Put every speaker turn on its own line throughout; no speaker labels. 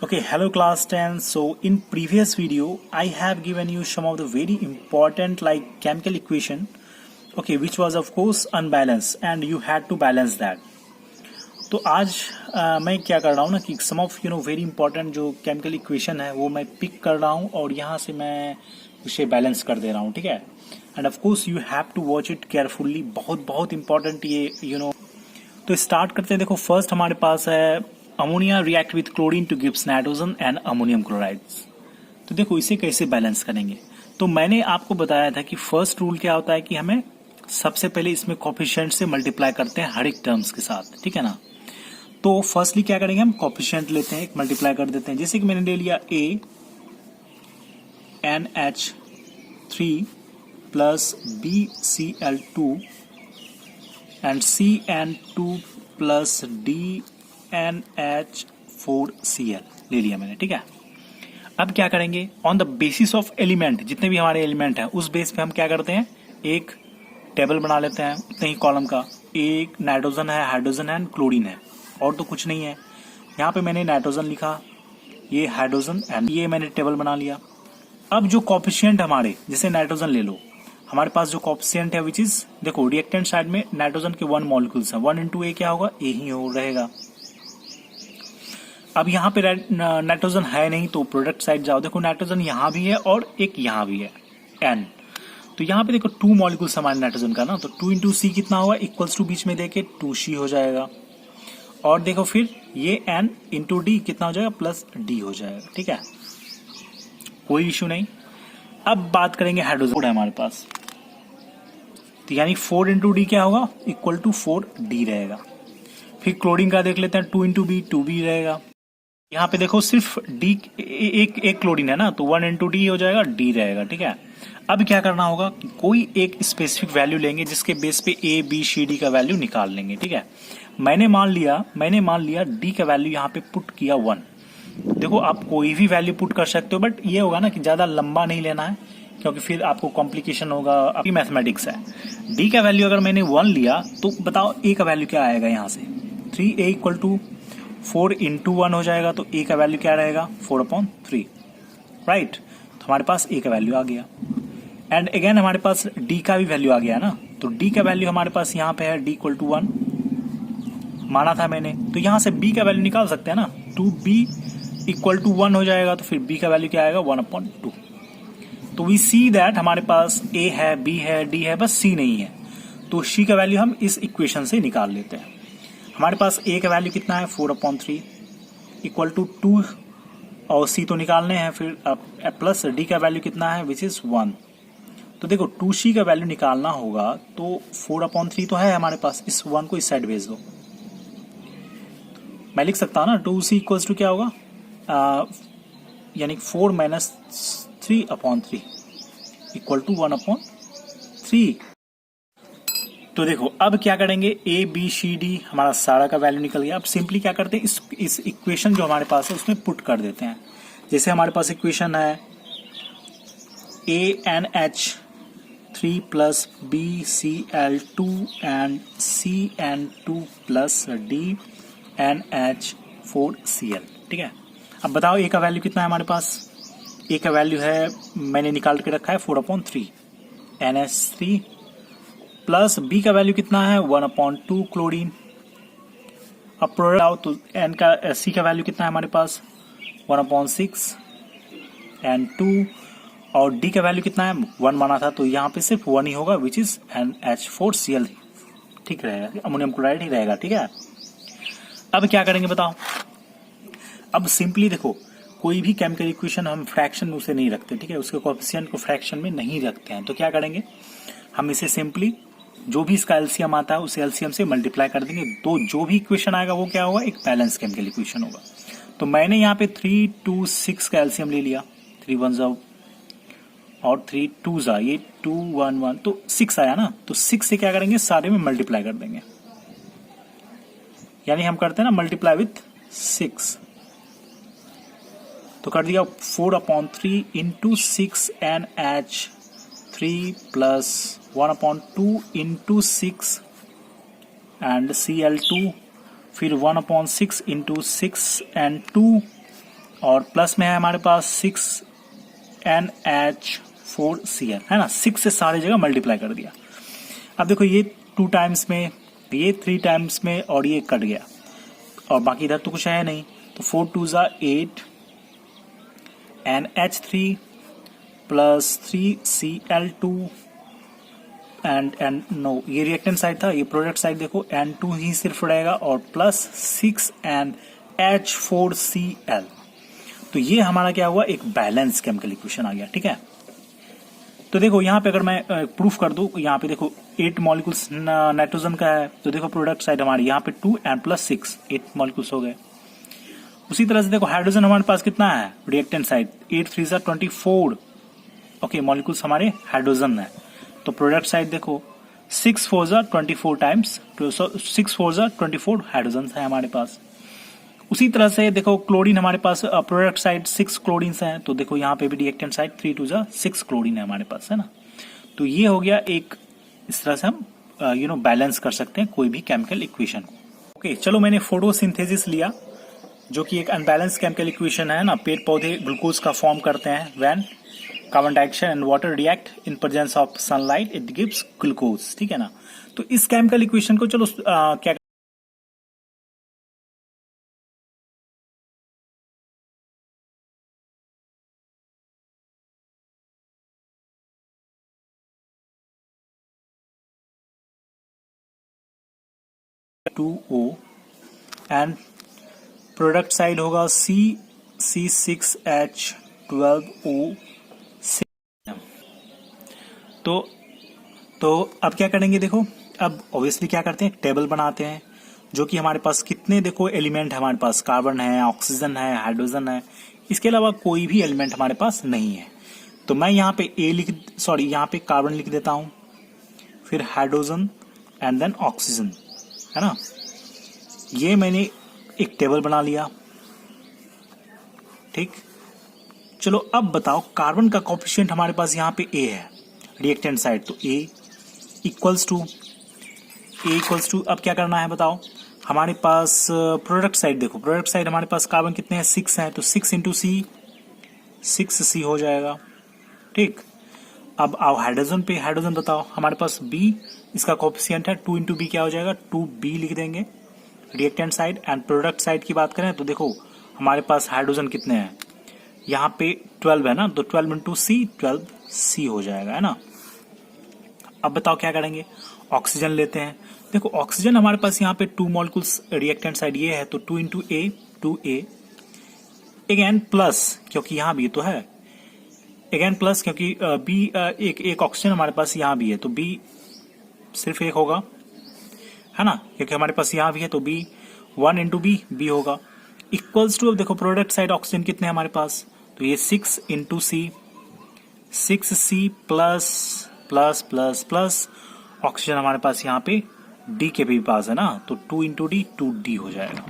Okay, hello class 10. So in previous video, I have given you some of the very important like chemical equation, okay, which was of course unbalanced and you had to balance that. तो आज मैं क्या कर रहा हूँ ना कि सम of very important जो केमिकल इक्वेशन है वो मैं पिक कर रहा हूँ और यहाँ से मैं उसे बैलेंस कर दे रहा हूँ, ठीक है. And of course you have to watch it carefully, बहुत बहुत इंपॉर्टेंट ये. तो स्टार्ट करते हैं. देखो फर्स्ट हमारे पास है ammonia react with chlorine two gives nitrogen and ammonium chlorides. तो देखो इसे कैसे बैलेंस करेंगे. तो मैंने आपको बताया था कि फर्स्ट रूल क्या होता है कि हमें सबसे पहले इसमें कोफिशिएंट से मल्टीप्लाई करते हैं हर एक टर्म्स के साथ, ठीक है ना. तो फर्स्टली क्या करेंगे, हम कोफिशिएंट लेते हैं, एक मल्टीप्लाई कर देते हैं. जैसे कि मैंने ले लिया A NH3 plus BCl2 and CN2 plus DNH4Cl ले लिया मैंने, ठीक है. अब क्या करेंगे, on the basis of element, जितने भी हमारे एलिमेंट हैं उस बेस पे हम क्या करते हैं, एक टेबल बना लेते हैं उतने ही कॉलम का. एक नाइट्रोजन है, हाइड्रोजन है एंड क्लोरीन है, और तो कुछ नहीं है. यहाँ पे मैंने नाइट्रोजन लिखा, ये हाइड्रोजन एंड ये मैंने टेबल बना लिया. अब जो कोफिशिएंट हमारे, जैसे नाइट्रोजन ले लो, हमारे पास जो कोफिशिएंट है विच इज, देखो रिएक्टेंट साइड में नाइट्रोजन के 1 मॉलिक्यूल्स हैं, 1 इंटू ए क्या होगा, ए ही हो रहेगा. अब यहाँ पे नाइट्रोजन है नहीं तो प्रोडक्ट साइड जाओ, देखो नाइट्रोजन यहाँ भी है और एक यहाँ भी है एन. तो यहाँ पे देखो 2 मॉलिक्यूल्स हमारे नाइट्रोजन का ना, तो 2 इंटू सी कितना होगा, इक्वल्स टू बीच में देके 2C हो जाएगा. और देखो फिर ये N इंटू डी कितना हो जाएगा, प्लस D हो जाएगा, ठीक है, कोई इश्यू नहीं. अब बात करेंगे हाइड्रोजन है हमारे पास, तो यानी 4 इंटू डी क्या होगा, इक्वल टू 4D रहेगा. फिर क्लोरीन का देख लेते हैं, 2 इंटू बी 2B रहेगा. यहाँ पे देखो सिर्फ D एक क्लोरीन है ना, तो 1 इंटू डी हो जाएगा, D रहेगा, ठीक है. अब क्या करना होगा, कोई एक स्पेसिफिक वैल्यू लेंगे जिसके बेस पे ABCD का वैल्यू निकाल लेंगे, ठीक है. मैंने मान लिया D का वैल्यू यहाँ पे पुट किया 1. देखो आप कोई भी वैल्यू पुट कर सकते हो, बट ये होगा ना कि ज्यादा लंबा नहीं लेना है क्योंकि फिर आपको कॉम्प्लिकेशन होगा. आपकी मैथमेटिक्स है. D का वैल्यू अगर मैंने 1 लिया तो बताओ A का वैल्यू क्या आएगा, यहाँ से 3A इक्वल टू 4 इंटू 1 हो जाएगा, तो A का वैल्यू क्या रहेगा, 4/3, राइट. तो हमारे पास A का वैल्यू आ गया. एंड अगेन हमारे पास D का भी वैल्यू आ गया ना, तो D का वैल्यू हमारे पास यहाँ पे है D इक्वल टू 1 माना था मैंने, तो यहाँ से B का वैल्यू निकाल सकते हैं ना, 2B इक्वल टू 1 हो जाएगा, तो फिर B का वैल्यू क्या आएगा, 1/2. तो वी सी दैट हमारे पास A है, B है, D है, बस C नहीं है. तो C का वैल्यू हम इस इक्वेशन से निकाल लेते हैं. हमारे पास A का वैल्यू कितना है, 4/3 इक्वल टू 2 और C तो निकालने हैं, फिर प्लस D का वैल्यू कितना है विच इज 1. तो देखो 2C का वैल्यू निकालना होगा, तो 4/3 तो है हमारे पास, इस 1 को इस साइड भेज दो. मैं लिख सकता हूँ ना 2C इक्वल्स टू क्या होगा, यानी 4 माइनस 3/3 इक्वल टू 1/3. तो देखो अब क्या करेंगे, ABCD हमारा सारा का वैल्यू निकल गया. अब सिंपली क्या करते हैं, इस इक्वेशन जो हमारे पास है उसमें पुट कर देते हैं. जैसे हमारे पास इक्वेशन है ANH3 plus BCl2 and CN2 plus DNH4Cl, ठीक है. अब बताओ A का वैल्यू कितना है हमारे पास, A का वैल्यू है, मैंने निकाल के रखा है 4/3 NH3 प्लस B का वैल्यू कितना है, 1/2 क्लोरीन. अब प्रोडक्ट आओ तो N का C का वैल्यू कितना है हमारे पास, 1/6 एंड 2, और D का वैल्यू कितना है, 1 माना था, तो यहाँ पे सिर्फ 1 ही होगा विच इज NH4Cl, ठीक रहेगा, अमोनियम क्लोराइड ही रहेगा, ठीक है. अब क्या करेंगे बताओ. अब सिंपली देखो कोई भी केमिकल इक्वेशन हम फ्रैक्शन में उसे नहीं रखते, ठीक है, उसके कोएफिशिएंट को फ्रैक्शन में नहीं रखते हैं. तो क्या करेंगे, हम इसे सिंपली जो भी इसका एलसीएम आता है उसे एलसीएम से मल्टीप्लाई कर देंगे. तो जो भी इक्वेशन आएगा वो क्या होगा, एक बैलेंस केमिकल इक्वेशन होगा. तो मैंने यहाँ पे 3 2 6 का एलसीएम ले लिया, 3 1 और 3 2 ये 2 1 1, तो 6 आया ना. तो 6 से क्या करेंगे, सारे में मल्टीप्लाई कर देंगे, यानी हम करते हैं ना मल्टीप्लाई विथ 6. तो कर दिया 4/3 into 6 NH3 plus 1/2 into 6 and Cl2, फिर 1/6 इंटू 6 एंड 2 और प्लस में है हमारे पास 6NH4Cl, है ना। 6 से सारी जगह मल्टीप्लाई कर दिया। अब देखो ये 2 टाइम्स में, ये 3 टाइम्स में, और ये कट गया और बाकी इधर तो कुछ है नहीं। तो 4 2 ज़ा 8 NH3 plus 3Cl2 and no, ये रिएक्टेंट साइड था, ये प्रोडक्ट साइड देखो N2 ही सिर्फ रहेगा और प्लस 6NH4Cl। तो ये हमारा क्या हुआ, एक बैलेंस केमिकल इक्वेशन आ गया, ठीक है। तो देखो यहाँ पे अगर मैं प्रूफ कर दूं, यहाँ पे देखो 8 मॉलिक्यूल्स नाइट्रोजन का है, तो देखो प्रोडक्ट साइड हमारी यहाँ पे 2 एंड प्लस 6 8 मॉलिक्यूल्स हो गए। उसी तरह से देखो हाइड्रोजन हमारे पास कितना है, रिएक्टेंट साइड 8 3 ज़ा 24, ओके, मॉलिक्यूल्स हमारे हाइड्रोजन है। तो प्रोडक्ट साइड देखो 6 4 ज़ा 24 टाइम्स, 6 4 ज़ा 24 हाइड्रोजन है हमारे पास। उसी तरह से देखो क्लोरीन हमारे पास प्रोडक्ट साइड 6 क्लोरीन है, तो देखो यहाँ पे भी रिएक्टेंट साइड 3 2 ज़ा 6 क्लोरीन है हमारे पास, है ना। तो ये हो गया एक, इस तरह से हम बैलेंस कर सकते हैं कोई भी केमिकल इक्वेशन को। ओके, चलो मैंने फोटोसिंथेसिस लिया जो कि एक अनबैलेंस केमिकल इक्वेशन है ना। पेड़ पौधे ग्लूकोज का फॉर्म करते हैं when carbon dioxide and water react in presence of sunlight, it gives glucose, ठीक है ना। तो इस केमिकल इक्वेशन को चलो क्या 2O एंड प्रोडक्ट साइड होगा C6H12O6। तो अब क्या करेंगे, देखो अब ऑब्वियसली क्या करते हैं, टेबल बनाते हैं जो कि हमारे पास कितने देखो एलिमेंट है, हमारे पास कार्बन है, ऑक्सीजन है, हाइड्रोजन है, इसके अलावा कोई भी एलिमेंट हमारे पास नहीं है। तो मैं यहाँ पे यहाँ पे कार्बन लिख देता हूं, फिर हाइड्रोजन एंड देन ऑक्सीजन, है ना। ये मैंने एक टेबल बना लिया, ठीक। चलो अब बताओ कार्बन का कोफिशिएंट हमारे पास यहाँ पे A है, रिएक्टेंट साइड, तो A इक्वल्स टू अब क्या करना है बताओ, हमारे पास प्रोडक्ट साइड देखो, प्रोडक्ट साइड हमारे पास कार्बन कितने हैं, 6 हैं, तो 6 इंटू C 6C हो जाएगा, ठीक। अब आओ हाइड्रोजन पे, हाइड्रोजन बताओ हमारे पास B, इसका कोफिशिएंट है 2 इंटू B, क्या हो जाएगा 2B लिख देंगे reactant side. And product side की बात करें तो देखो हमारे पास हाइड्रोजन कितने हैं, यहाँ पे 12 है ना, तो 12 इंटू C 12C हो जाएगा, है ना। अब बताओ क्या करेंगे, ऑक्सीजन लेते हैं। देखो ऑक्सीजन हमारे पास यहाँ पे 2 मॉलिक्यूल्स रिएक्टेंट साइड ये है, तो 2 into A 2A, again plus क्योंकि यहाँ भी तो है, अगेन प्लस क्योंकि B एक ऑक्सीजन हमारे पास यहाँ भी है, तो B सिर्फ एक होगा, है ना, क्योंकि हमारे पास यहाँ भी है, तो B 1 इंटू B होगा, इक्वल्स टू, अब देखो प्रोडक्ट साइड ऑक्सीजन कितने हैं हमारे पास, तो ये 6 into C 6C plus plus plus plus oxygen हमारे पास यहाँ पे D के भी पास है ना, तो 2 इंटू D 2D हो जाएगा,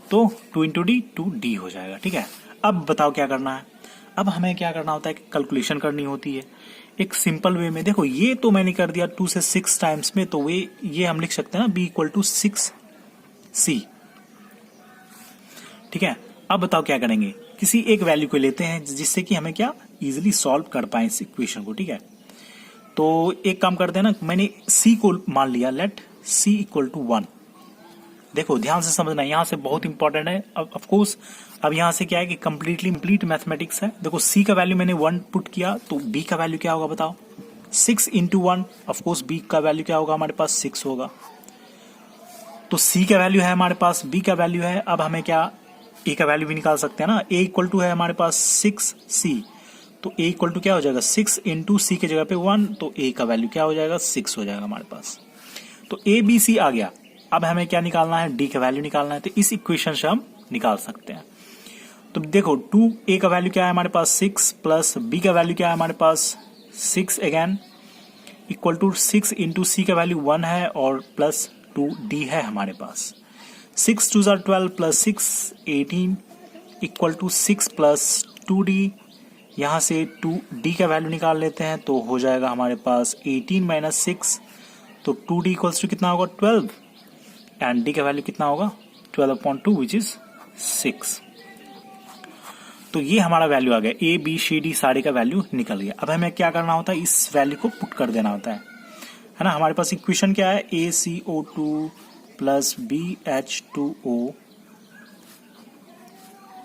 तो 2 इंटू D 2D हो जाएगा, ठीक है। अब बताओ क्या करना है, अब हमें क्या करना होता है कि कैलकुलेशन करनी होती है एक सिंपल वे में। देखो ये तो मैंने कर दिया 2 से 6 टाइम्स में, तो ये हम लिख सकते हैं ना B इक्वल टू 6C, ठीक है। अब बताओ क्या करेंगे, किसी एक वैल्यू को लेते हैं जिससे कि हमें क्या इजीली सॉल्व कर पाए इस इक्वेशन को, ठीक है। तो एक काम करते हैं ना, मैंने C को मान लिया, लेट C इक्वल टू 1। देखो ध्यान से समझना, यहां से बहुत इंपॉर्टेंट है। अब ऑफ कोर्स अब यहां से क्या है कि कंप्लीट मैथमेटिक्स है। देखो C का वैल्यू मैंने 1 पुट किया, तो B का वैल्यू क्या होगा बताओ, 6 इंटू 1, ऑफ कोर्स B का वैल्यू क्या होगा हमारे पास 6 होगा। तो C का वैल्यू है हमारे पास, B का वैल्यू है, अब हमें क्या A का वैल्यू भी निकाल सकते हैं ना। A इक्वल टू है हमारे पास 6C, तो A इक्वल टू क्या हो जाएगा 6 इंटू C के जगह पे 1, तो A का वैल्यू क्या हो जाएगा 6 हो जाएगा हमारे पास। तो A B C आ गया। अब हमें क्या निकालना है, D का वैल्यू निकालना है, तो इस इक्वेशन से हम निकाल सकते हैं। तो देखो 2A का वैल्यू क्या है हमारे पास 6, प्लस B का वैल्यू क्या है हमारे पास 6 again, equal to 6 into C का वैल्यू 1 है और प्लस 2D है हमारे पास। 6 2 12 plus 6 18 equal to 6 plus 2D, यहाँ से 2D का वैल्यू निकाल लेते हैं, तो हो जाएगा हमारे पास 18 माइनस 6, तो 2D इक्वल्स टू कितना होगा 12, एंड D का वैल्यू कितना होगा 12/2 विच इज 6। तो ये हमारा वैल्यू आ गया, ए बी सी डी सारे का वैल्यू निकल गया। अब हमें क्या करना होता है, इस वैल्यू को पुट कर देना होता है ना। हमारे पास इक्वेशन क्या है, ACO2 plus BH2O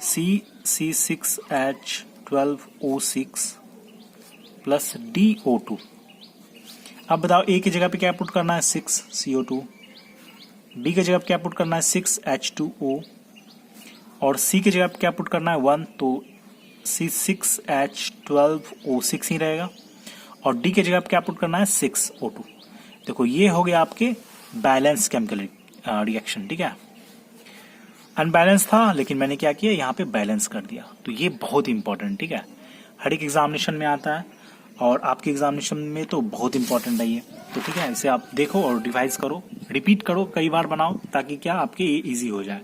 C6H12O6 plus DO2। अब बताओ ए की जगह पे क्या पुट करना है, 6 CO2, बी की जगह पे क्या पुट करना है 6 H2O, और सी की जगह पे क्या पुट करना है 1, तो C6H12O6 ही रहेगा, और डी की जगह पे क्या पुट करना है 6O2। देखो ये हो गया आपके बैलेंस केमिकल रिएक्शन, ठीक है। अनबैलेंस था लेकिन मैंने क्या किया, यहाँ पे बैलेंस कर दिया। तो ये बहुत इंपॉर्टेंट, ठीक है, हर एक एग्जामिनेशन में आता है, और आपके एग्जामिनेशन में तो बहुत इंपॉर्टेंट है ये। तो ठीक है, इसे आप देखो और रिवाइज करो, रिपीट करो, कई बार बनाओ, ताकि क्या आपके ये इजी हो जाए।